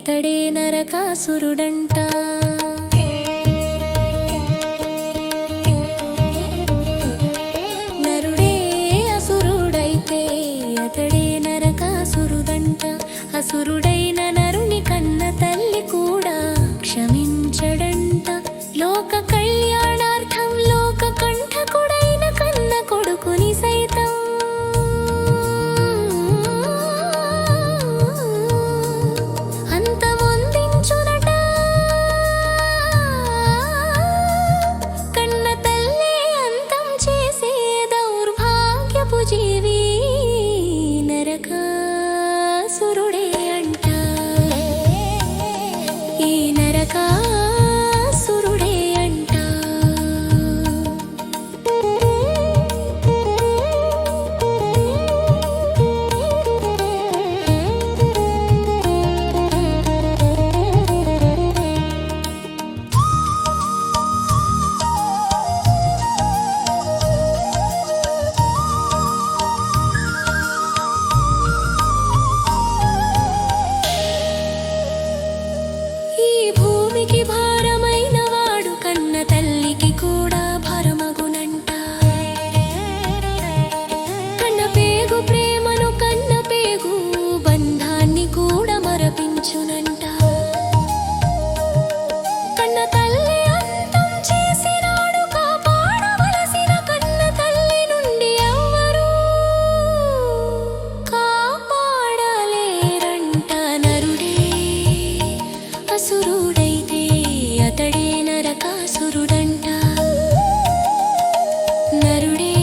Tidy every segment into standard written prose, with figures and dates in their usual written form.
అతడే నరకాసురుడంట. నరుడే అసురుడైతే అతడే నరకాసురుడంట. అసురుడైన నరుని కన్న తల్లి కూడా క్షమించడంట. లోక కళ్యాణార్థం లోక కంఠకుడైన కన్న కొడుకుని సైతం అంతమొందించునట. కన్న తల్లే అంతం చేసే దౌర్భాగ్యపు జీవి నరకాసురుడే అంట. ఈ నరకాసురుడే అంట. ఈ భూమికి భారమైన వాడు కన్న తల్లికి కూడా భారమగునంట. కన్న పేగు ప్రేమను కన్న పేగు బంధాన్ని కూడా మరపించునంట. కన్న తల్లి అంతం చేసినాడు కాపాడవలసిన కన్న తల్లి నుండి ఎవ్వరూ కాపాడలేరంట. నరుడే అసురుడైతే అతడే నరకాసురుడంట. నరుడే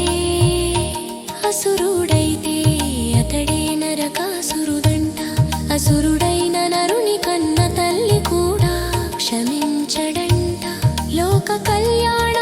అసురుడైతే అతడే నరకాసురుడంట. అసురుడైన నరుని కన్న తల్లి కూడా క్షమించడంట. లోక కళ్యాణ